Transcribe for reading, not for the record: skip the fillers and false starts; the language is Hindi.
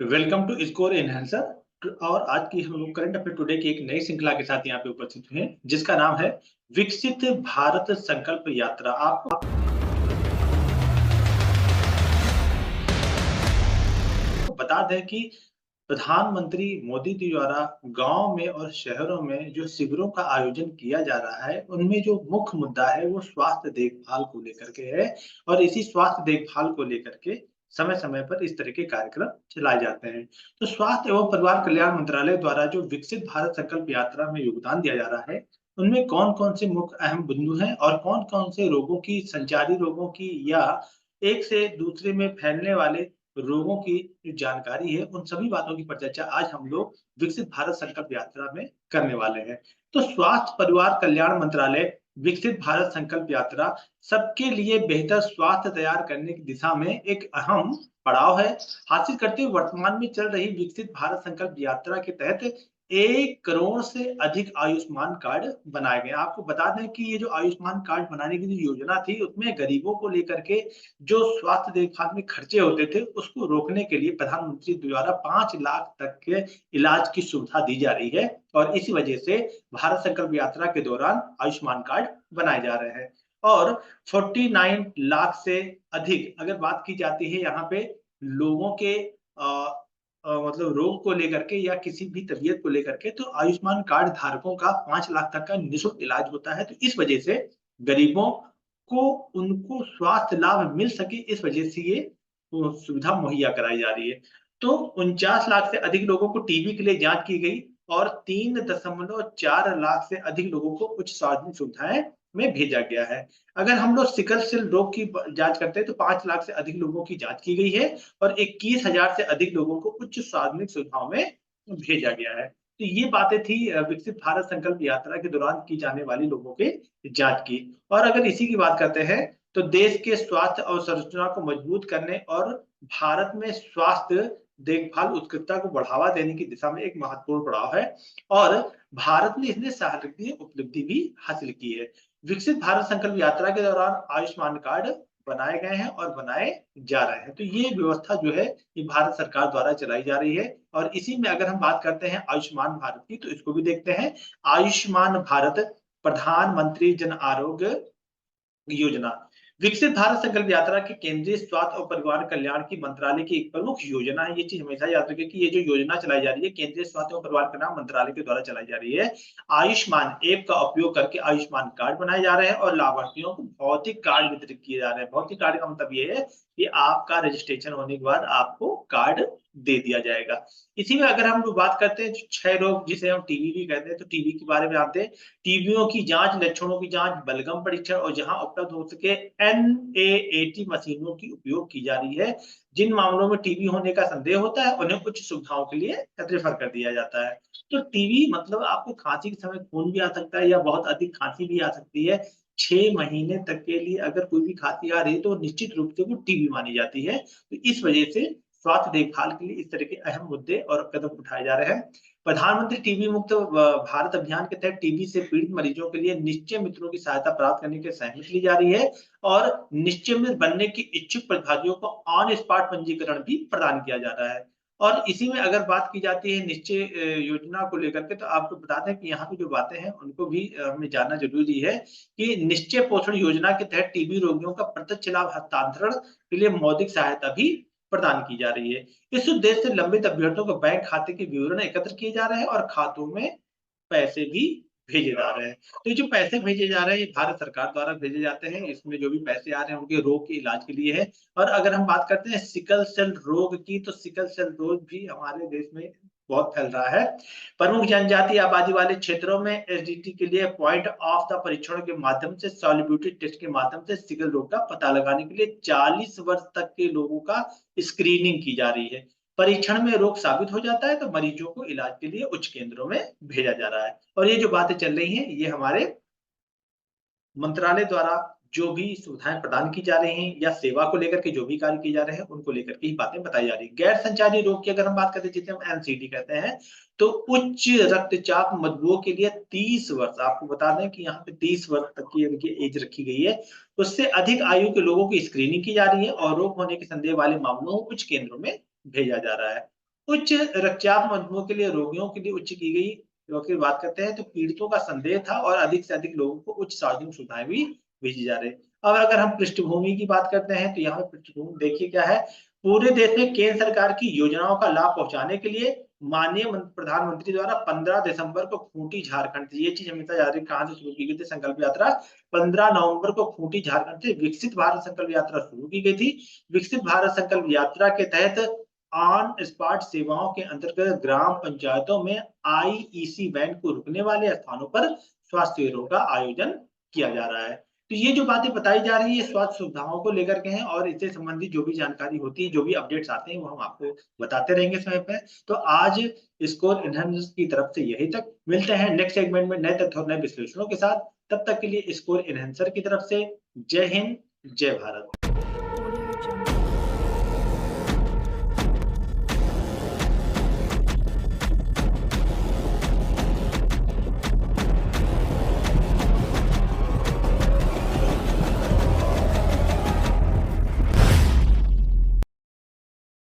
Welcome to score enhancer. और आज की हम लोग करंट अफेयर टुडे की एक नई श्रृंखला के साथ यहाँ पे उपस्थित हुए हैं, जिसका नाम है विकसित भारत संकल्प यात्रा। आपको बता दें कि प्रधानमंत्री मोदी जी द्वारा गांव में और शहरों में जो शिविरों का आयोजन किया जा रहा है, उनमें जो मुख्य मुद्दा है वो स्वास्थ्य देखभाल को लेकर के है। और इसी स्वास्थ्य देखभाल को लेकर के समय समय पर इस तरह के कार्यक्रम चलाए जाते हैं। तो स्वास्थ्य एवं परिवार कल्याण मंत्रालय द्वारा जो विकसित भारत संकल्प यात्रा में योगदान दिया जा रहा है, उनमें कौन कौन से मुख्य अहम बिंदु हैं और कौन कौन से रोगों की, संचारी रोगों की या एक से दूसरे में फैलने वाले रोगों की जो जानकारी है, उन सभी बातों की परिचर्चा आज हम लोग विकसित भारत संकल्प यात्रा में करने वाले हैं। तो स्वास्थ्य परिवार कल्याण मंत्रालय विकसित भारत संकल्प यात्रा सबके लिए बेहतर स्वास्थ्य तैयार करने की दिशा में एक अहम पड़ाव है। हासिल करते हुए वर्तमान में चल रही विकसित भारत संकल्प यात्रा के तहत 1 करोड़ से अधिक आयुष्मान कार्ड बनाए गए। आपको बता दें कि ये जो आयुष्मान कार्ड बनाने की जो योजना थी, उसमें गरीबों को लेकर के जो स्वास्थ्य देखभाल में खर्चे होते थे, उसको रोकने के लिए प्रधानमंत्री द्वारा 5 लाख तक के इलाज की सुविधा दी जा रही है। और इसी वजह से भारत संकल्प यात्रा के दौरान आयुष्मान कार्ड बनाए जा रहे हैं। और 49 लाख से अधिक अगर बात की जाती है यहाँ पे लोगों के मतलब रोग को लेकर के या किसी भी तबीयत को लेकर के, तो आयुष्मान कार्ड धारकों का 5 लाख तक का निःशुल्क इलाज होता है। तो इस वजह से गरीबों को उनको स्वास्थ्य लाभ मिल सके, इस वजह से ये सुविधा मुहैया कराई जा रही है। तो 49 लाख से अधिक लोगों को टीबी के लिए जांच की गई और 3.4 लाख से अधिक लोगों को उच्च सार्वजनिक सुविधाएं में भेजा गया है। अगर हम लोग सिकल सेल रोग की जांच करते हैं तो 5 लाख से अधिक लोगों की जांच की गई है और 21,000 से अधिक लोगों को उच्च सार्वजनिक सुविधाओं में भेजा गया है। तो ये बातें थी विकसित भारत संकल्प यात्रा के दौरान की जाने वाली लोगों के जांच की। और अगर इसी की बात करते हैं तो देश के स्वास्थ्य अवसंरचना को मजबूत करने और भारत में स्वास्थ्य देखभाल उत्कृष्टता को बढ़ावा देने की दिशा में एक महत्वपूर्ण पड़ाव है। और भारत ने इसमें सराहनीय उपलब्धि भी हासिल की है। विकसित भारत संकल्प यात्रा के दौरान आयुष्मान कार्ड बनाए गए हैं और बनाए जा रहे हैं। तो ये व्यवस्था जो है ये भारत सरकार द्वारा चलाई जा रही है। और इसी में अगर हम बात करते हैं आयुष्मान भारत की, तो इसको भी देखते हैं। आयुष्मान भारत प्रधानमंत्री जन आरोग्य योजना विकसित भारत संकल्प यात्रा के केंद्रीय स्वास्थ्य और परिवार कल्याण की मंत्रालय की एक प्रमुख योजना है। ये चीज हमेशा याद रखें कि ये जो योजना चलाई जा रही है केंद्रीय स्वास्थ्य और परिवार कल्याण मंत्रालय के द्वारा चलाई जा रही है। आयुष्मान ऐप का उपयोग करके आयुष्मान कार्ड बनाए जा रहे हैं और लाभार्थियों को भौतिक कार्ड वितरित किए जा रहे हैं। भौतिक कार्ड का मतलब ये है कि आपका रजिस्ट्रेशन होने के बाद आपको कार्ड दे दिया जाएगा। इसी में अगर हम लोग बात करते हैं 6 रोग जिसे हम टीबी भी कहते हैं, तो टीबी के बारे में आते हैं। टीबियों की जांच, लक्षणों की जांच, बलगम परीक्षण और जहां उपलब्ध हो सके NAAT मशीनों की उपयोग की जा रही है। जिन मामलों में टीबी होने का संदेह होता है उन्हें उच्च सुविधाओं के लिए रेफर कर दिया जाता है। तो टीबी मतलब आपको खांसी के समय खून भी आ सकता है या बहुत अधिक खांसी भी आ सकती है। 6 महीने तक के लिए अगर कोई भी खांसी आ रही है तो निश्चित रूप से वो टीबी मानी जाती है। तो इस वजह से स्वास्थ्य देखभाल के लिए इस तरह के अहम मुद्दे और कदम उठाए जा रहे हैं। प्रधानमंत्री टीबी मुक्त भारत अभियान के तहत टीबी से पीड़ित मरीजों के लिए निश्चय मित्रों की सहायता प्राप्त करने की सहमति ली जा रही है और निश्चय मित्र बनने की इच्छुक प्रतिभागियों को ऑन स्पॉट पंजीकरण भी प्रदान किया जा रहा है। और इसी में अगर बात की जाती है निश्चय योजना को लेकर के, तो आपको बता दें कि यहाँ की जो बातें हैं उनको भी हमें जानना जरूरी है कि निश्चय पोषण योजना के तहत टीबी रोगियों का प्रत्यक्ष लाभ हस्तांतरण के लिए मौद्रिक सहायता भी प्रदान की जा रही है। इस उद्देश्य से लंबित अभ्यर्थियों को बैंक खाते के विवरण एकत्र किए जा रहे हैं और खातों में पैसे भी भेजे जा रहे हैं। तो ये जो पैसे भेजे जा रहे हैं ये भारत सरकार द्वारा भेजे जाते हैं। इसमें जो भी पैसे आ रहे हैं उनके रोग के इलाज के लिए है। और अगर हम बात करते हैं सिकल सेल रोग की, तो सिकल सेल रोग भी हमारे देश में बहुत फैल रहा है। प्रमुख जनजाति आबादी वाले क्षेत्रों में एसडीटी के लिए पॉइंट ऑफ द परीक्षण के माध्यम से, सॉल्युबिलिटी टेस्ट के माध्यम से सिकल रोग का पता लगाने के लिए 40 वर्ष तक के लोगों का स्क्रीनिंग की जा रही है। परीक्षण में रोग साबित हो जाता है तो मरीजों को इलाज के लिए उच्च केंद्रों में भेजा जा रहा है। और ये जो बातें चल रही हैं ये हमारे मंत्रालय द्वारा जो भी सुविधाएं प्रदान की जा रही हैं या सेवा को लेकर के जो भी कार्य किए जा रहे हैं उनको लेकर के ही बातें बताई जा रही है। गैर संचारी रोग की अगर हम बात करते हैं जिसे हम एनसीडी कहते हैं, तो उच्च रक्तचाप मधुओं के लिए 30 वर्ष, आपको बता दें कि यहाँ पे 30 वर्ष तक की इनकी एज रखी गई है। उससे अधिक आयु के लोगों की स्क्रीनिंग की जा रही है और रोग होने के संदेह वाले मामलों को कुछ केंद्रों में भेजा जा रहा है। उच्च रक्तचाप मधुमेह के लिए रोगियों के लिए उच्च की गई की बात करते हैं तो पीड़ितों का संदेह था और अधिक से अधिक लोगों को उच्च सार्वजनिक सुविधाएं भी भेजी जा रही। और अगर हम पृष्ठभूमि की बात करते हैं तो यहाँ पे पृष्ठभूमि देखिए क्या है, पूरे देश में केंद्र सरकार की योजनाओं का लाभ पहुंचाने के लिए माननीय प्रधानमंत्री द्वारा 15 दिसंबर को खूंटी झारखंड से, ये चीज हमेशा याद रखिए कहाँ से शुरू की गई थी संकल्प यात्रा, 15 नवंबर को खूंटी झारखंड से विकसित भारत संकल्प यात्रा शुरू की गई थी। विकसित भारत संकल्प यात्रा के तहत ऑन स्पॉट सेवाओं के अंतर्गत ग्राम पंचायतों में आईईसी वैन को रुकने वाले स्थानों पर स्वास्थ्य शिविरों का आयोजन किया जा रहा है। तो ये जो बातें बताई जा रही है स्वास्थ्य सुविधाओं को लेकर के हैं और इससे संबंधित जो भी जानकारी होती है, जो भी अपडेट्स आते हैं वो हम आपको बताते रहेंगे समय पे। तो आज स्कोर इन्हेंस की तरफ से यही तक, मिलते हैं नेक्स्ट सेगमेंट में नए तथ्य और नए विश्लेषणों के साथ। तब तक के लिए स्कोर इन्हेंसर की तरफ से जय हिंद, जय भारत।